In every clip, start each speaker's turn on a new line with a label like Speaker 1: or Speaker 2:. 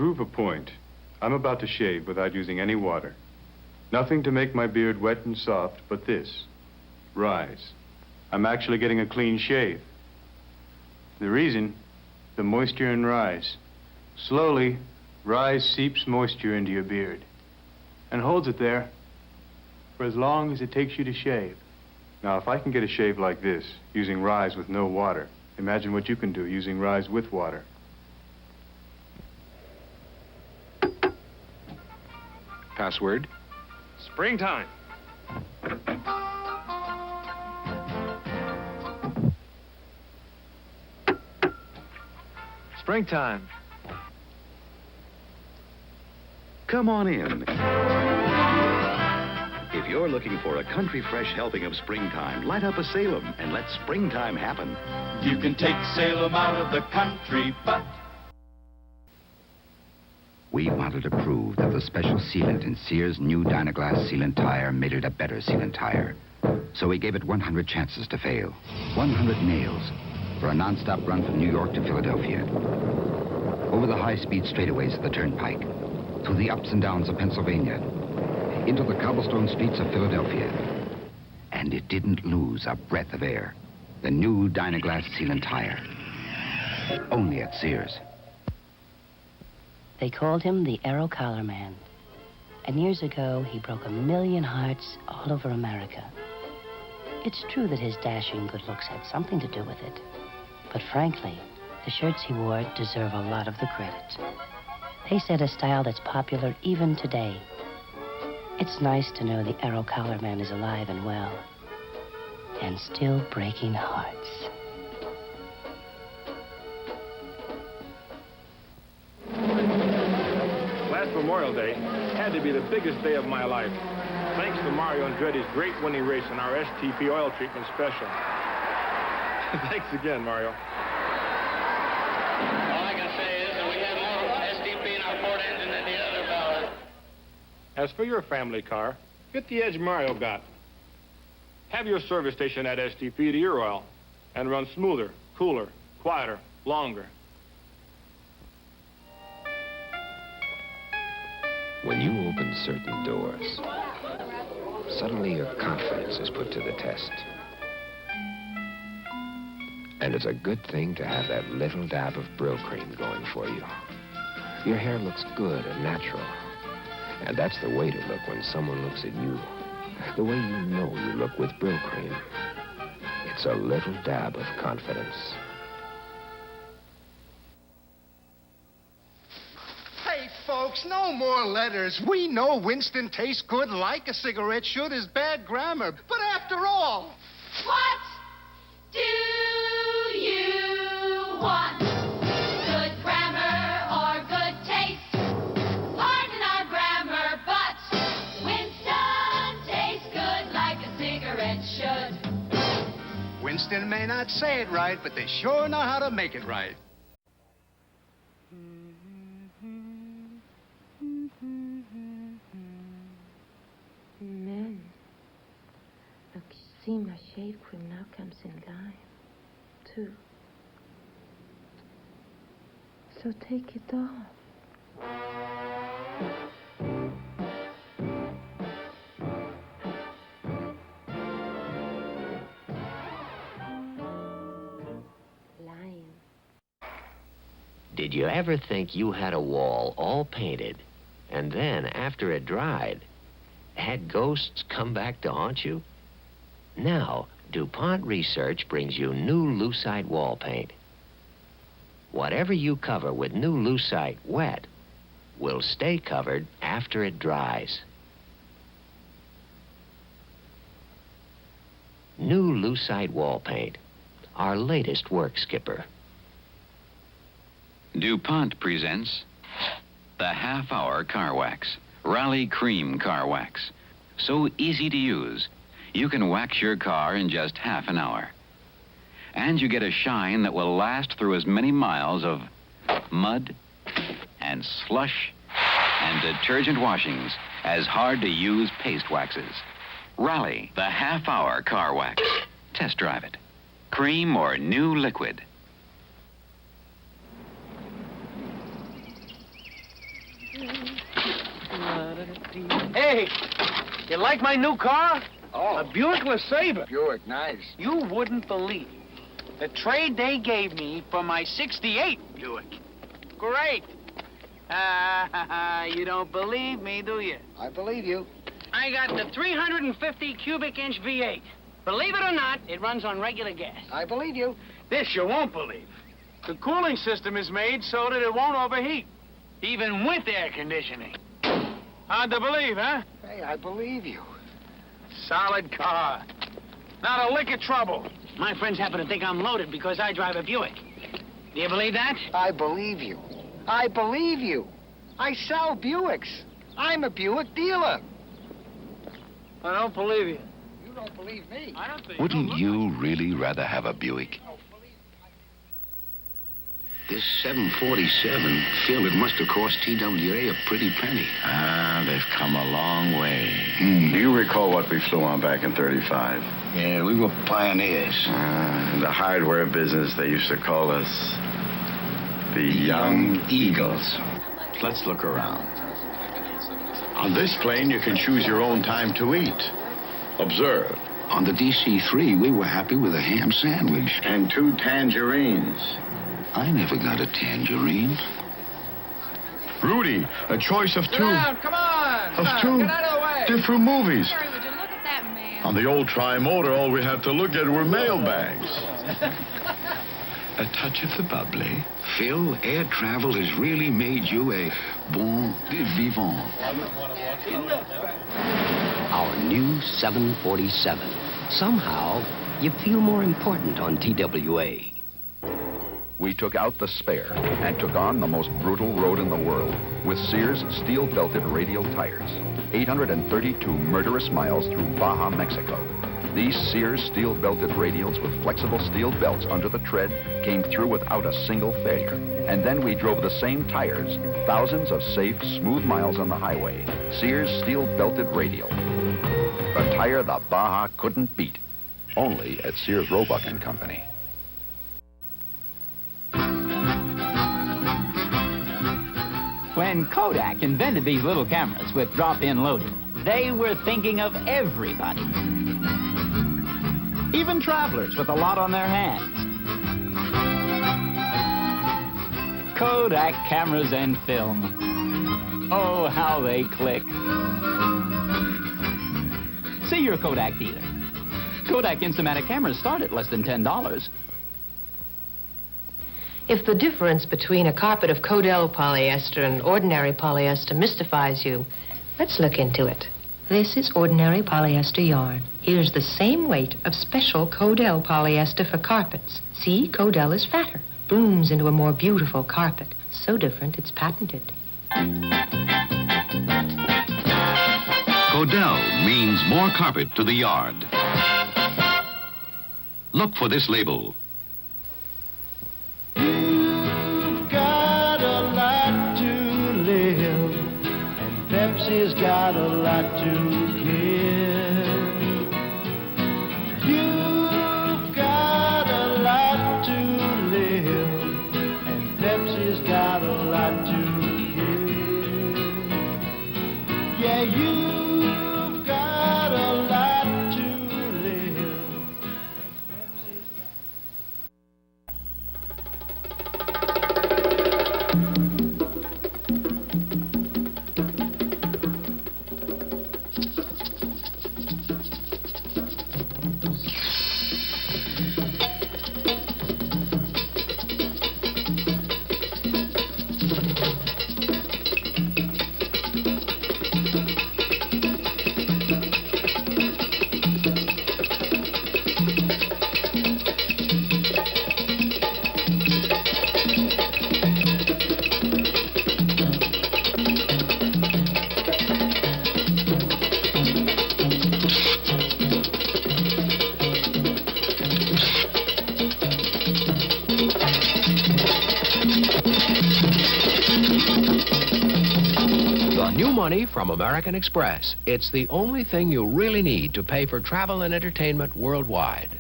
Speaker 1: prove a point, I'm about to shave without using any water. Nothing to make my beard wet and soft but this, Rise. I'm actually getting a clean shave. The reason, the moisture in Rise. Slowly, Rise seeps moisture into your beard and holds it there for as long as it takes you to shave. Now, if I can get a shave like this, using Rise with no water, imagine what you can do using Rise with water.
Speaker 2: Password?
Speaker 3: Springtime. Springtime.
Speaker 4: Come on in. If you're looking for a country fresh helping of springtime, light up a Salem and let springtime happen.
Speaker 5: You can take Salem out of the country, but
Speaker 6: We wanted to prove that the special sealant in Sears' new Dynaglass sealant tire made it a better sealant tire. So we gave it 100 chances to fail, 100 nails, for a non-stop run from New York to Philadelphia. Over the high-speed straightaways of the Turnpike, through the ups and downs of Pennsylvania, into the cobblestone streets of Philadelphia. And it didn't lose a breath of air. The new Dynaglass sealant tire. Only at Sears.
Speaker 7: They called him the Arrow Collar Man. And years ago, he broke 1 million hearts all over America. It's true that his dashing good looks had something to do with it. But frankly, the shirts he wore deserve a lot of the credit. They set a style that's popular even today. It's nice to know the Arrow Collar Man is alive and well. And still breaking hearts.
Speaker 3: Last Memorial Day had to be the biggest day of my life. Thanks to Mario Andretti's great winning race in our STP oil treatment special. Thanks again, Mario.
Speaker 8: All I can say is that we have more STP in our Ford engine than the other fellas.
Speaker 3: As for your family car, get the edge Mario got. Have your service station add STP to your oil and run smoother, cooler, quieter, longer.
Speaker 2: When you open certain doors, suddenly your confidence is put to the test. And it's a good thing to have that little dab of Brill Cream going for you. Your hair looks good and natural. And that's the way to look when someone looks at you. The way you know you look with Brill Cream. It's a little dab of confidence.
Speaker 9: Hey, folks, no more letters. We know Winston tastes good like a cigarette should is bad grammar. But after all...
Speaker 10: What do you want? Good grammar or good taste? Pardon our grammar, but Winston tastes good like a cigarette should.
Speaker 9: Winston may not say it right, but they sure know how to make it right.
Speaker 11: Men, look, you see, my shave cream now comes in lime, too. So take it off. Lime.
Speaker 12: Did you ever think you had a wall all painted, and then, after it dried, had ghosts come back to haunt you? Now, DuPont Research brings you new Lucite wall paint. Whatever you cover with new Lucite wet will stay covered after it dries. New Lucite wall paint, our latest work skipper.
Speaker 13: DuPont presents the half-hour car wax. Raleigh Cream Car Wax. So easy to use. You can wax your car in just half an hour. And you get a shine that will last through as many miles of mud and slush and detergent washings as hard-to-use paste waxes. Raleigh, the half-hour car wax. Test drive it. Cream or new liquid.
Speaker 14: Steve. Hey, you like my new car?
Speaker 15: Oh.
Speaker 14: A Buick LeSabre.
Speaker 15: Buick, nice.
Speaker 14: You wouldn't believe the trade they gave me for my '68 Buick. Great. You don't believe me, do you?
Speaker 15: I believe you.
Speaker 14: I got the 350 cubic inch V8. Believe it or not, it runs on regular gas.
Speaker 15: I believe you.
Speaker 14: This you won't believe. The cooling system is made so that it won't overheat, even with air conditioning. Hard to believe, huh?
Speaker 15: Hey, I believe you.
Speaker 14: Solid car. Not a lick of trouble. My friends happen to think I'm loaded because I drive a Buick. Do you believe that?
Speaker 15: I believe you. I believe you. I sell Buicks. I'm a Buick dealer.
Speaker 14: I don't believe you.
Speaker 15: You don't believe me.
Speaker 14: I don't think
Speaker 4: Wouldn't you really rather have a Buick?
Speaker 16: This 747, Phil, it must have cost TWA a pretty penny.
Speaker 4: Ah, they've come a long way. Do you recall what we flew on back in 35?
Speaker 16: Yeah, we were pioneers.
Speaker 4: In the hardware business, they used to call us the Young Eagles. Let's look around. On this plane, you can choose your own time to eat. Observe.
Speaker 16: On the DC-3, we were happy with a ham sandwich.
Speaker 4: And 2 tangerines.
Speaker 16: I never got a tangerine.
Speaker 1: Rudy, a choice of 2.
Speaker 14: Come on!
Speaker 1: Of 2
Speaker 14: Get out of the way!
Speaker 1: different movies.
Speaker 10: Jerry, would you look at that man?
Speaker 1: On the old Tri-Motor, all we had to look at were mailbags.
Speaker 16: A touch of the bubbly. Phil, air travel has really made you a bon vivant.
Speaker 17: Our new 747. Somehow, you feel more important on TWA.
Speaker 18: We took out the spare and took on the most brutal road in the world with Sears steel-belted radial tires. 832 murderous miles through Baja, Mexico. These Sears steel-belted radials with flexible steel belts under the tread came through without a single failure. And then we drove the same tires, thousands of safe, smooth miles on the highway. Sears steel-belted radial. A tire the Baja couldn't beat. Only at Sears Roebuck and Company.
Speaker 19: When Kodak invented these little cameras with drop-in loading, they were thinking of everybody. Even travelers with a lot on their hands. Kodak cameras and film. Oh, how they click. See your Kodak dealer. Kodak Instamatic cameras start at less than $10.
Speaker 11: If the difference between a carpet of Codell polyester and ordinary polyester mystifies you, let's look into it. This is ordinary polyester yarn. Here's the same weight of special Codell polyester for carpets. See, Codell is fatter, blooms into a more beautiful carpet. So different, it's patented.
Speaker 4: Codell means more carpet to the yard. Look for this label.
Speaker 20: Got a lot to live, and Pepsi's got a lot to give. You've got a lot to live, and Pepsi's got a lot to give. Yeah, you've got a lot to live.
Speaker 2: New money from American Express. It's the only thing you really need to pay for travel and entertainment worldwide.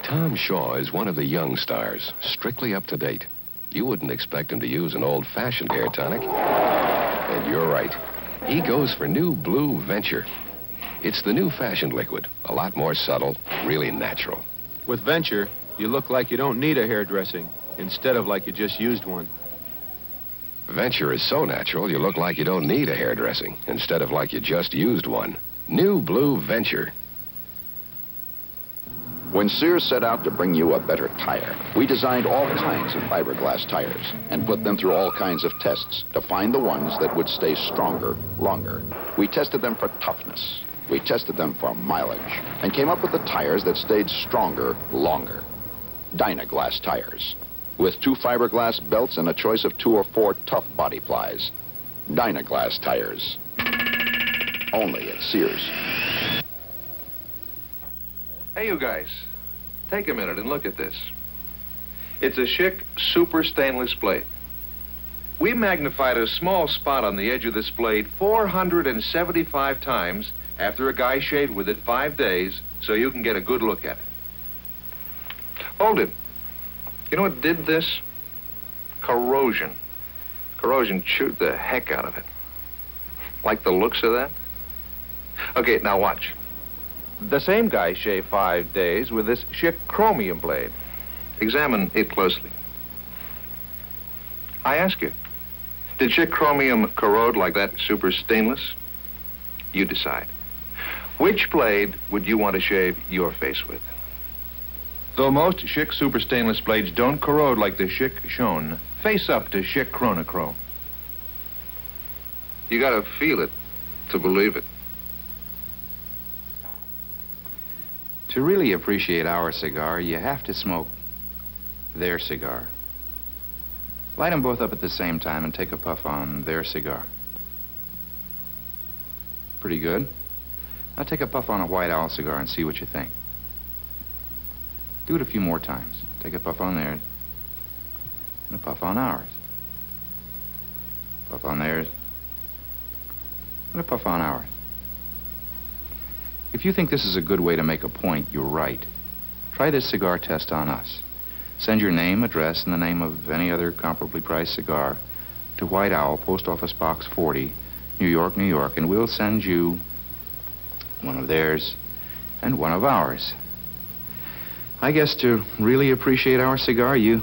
Speaker 21: Tom Shaw is one of the young stars, strictly up to date. You wouldn't expect him to use an old-fashioned hair tonic. And you're right. He goes for new Blue Venture. It's the new fashion liquid. A lot more subtle, really natural.
Speaker 5: With Venture, you look like you don't need a hairdressing, instead of like you just used one.
Speaker 21: Venture is so natural, you look like you don't need a hairdressing, instead of like you just used one. New Blue Venture.
Speaker 18: When Sears set out to bring you a better tire, we designed all kinds of fiberglass tires and put them through all kinds of tests to find the ones that would stay stronger longer. We tested them for toughness. We tested them for mileage and came up with the tires that stayed stronger longer. Dynaglass tires, with 2 fiberglass belts and a choice of 2 or 4 tough body plies. Dynaglass tires. Only at Sears.
Speaker 22: Hey, you guys, take a minute and look at this. It's a chic, super stainless blade. We magnified a small spot on the edge of this blade 475 times after a guy shaved with it 5 days so you can get a good look at it. Hold it. You know what did this? Corrosion. Corrosion chewed the heck out of it. Like the looks of that? Okay, now watch. The same guy shaved 5 days with this chic chromium blade. Examine it closely. I ask you, did chic chromium corrode like that super stainless? You decide. Which blade would you want to shave your face with? Though most chic super stainless blades don't corrode like the chic shown, face up to chic chronochrome. You gotta feel it to believe it.
Speaker 23: To really appreciate our cigar, you have to smoke their cigar. Light them both up at the same time and take a puff on their cigar. Pretty good. Now take a puff on a White Owl cigar and see what you think. Do it a few more times. Take a puff on theirs and a puff on ours. Puff on theirs and a puff on ours. If you think this is a good way to make a point, you're right. Try this cigar test on us. Send your name, address, and the name of any other comparably priced cigar to White Owl, Post Office Box 40, New York, New York, and we'll send you one of theirs and one of ours. I guess to really appreciate our cigar, you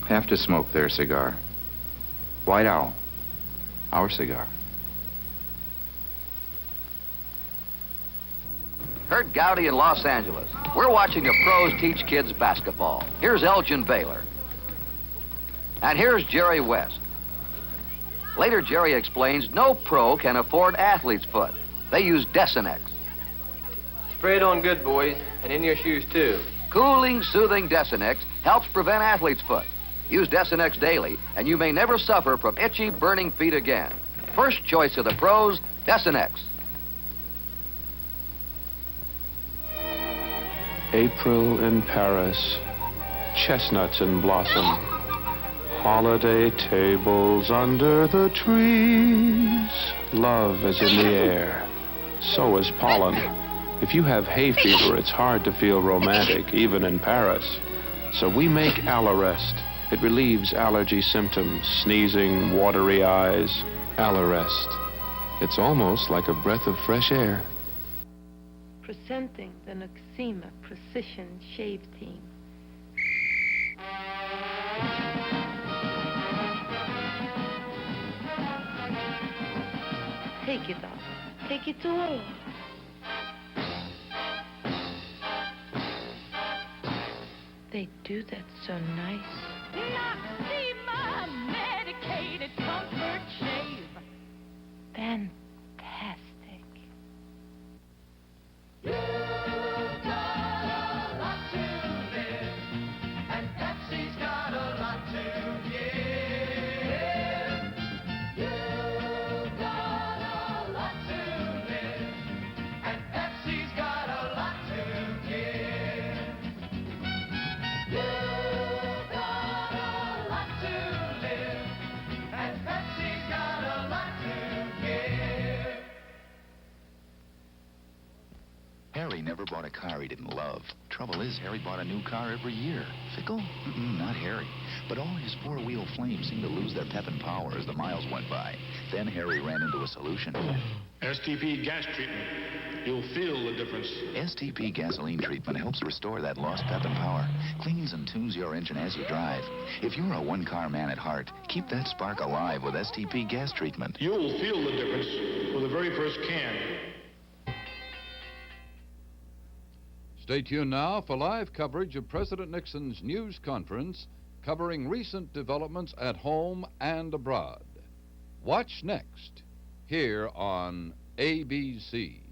Speaker 23: have to smoke their cigar. White Owl, our cigar.
Speaker 24: Kurt Gowdy in Los Angeles. We're watching the pros teach kids basketball. Here's Elgin Baylor. And here's Jerry West. Later, Jerry explains no pro can afford athlete's foot. They use Desenex.
Speaker 25: Spray it on good, boys, and in your shoes, too.
Speaker 24: Cooling, soothing Desenex helps prevent athlete's foot. Use Desenex daily, and you may never suffer from itchy, burning feet again. First choice of the pros, Desenex.
Speaker 5: April in Paris, chestnuts in blossom, holiday tables under the trees. Love is in the air, so is pollen. If you have hay fever, it's hard to feel romantic, even in Paris. So we make Allerest. It relieves allergy symptoms, sneezing, watery eyes. Allerest. It's almost like a breath of fresh air.
Speaker 26: Presenting the Noxzema Precision Shave Team. Take it off. Take it all. They do that so nice.
Speaker 10: Noxzema medicated comfort shave.
Speaker 26: Fantastic.
Speaker 10: You've got a lot to live, and Pepsi's got a lot to give. You've got a lot to live, and Pepsi's got a lot to give. You've got a lot to live, and Pepsi's got a lot to give.
Speaker 27: Harry never bought a car he didn't love. Trouble is, Harry bought a new car every year. Fickle? Not Harry. But all his four-wheel flames seemed to lose their pep and power as the miles went by. Then Harry ran into a solution.
Speaker 3: STP gas treatment. You'll feel the difference.
Speaker 27: STP gasoline treatment helps restore that lost pep and power, cleans and tunes your engine as you drive. If you're a one-car man at heart, keep that spark alive with STP gas treatment.
Speaker 3: You'll feel the difference with the very first can.
Speaker 6: Stay tuned now for live coverage of President Nixon's news conference covering recent developments at home and abroad. Watch next here on ABC.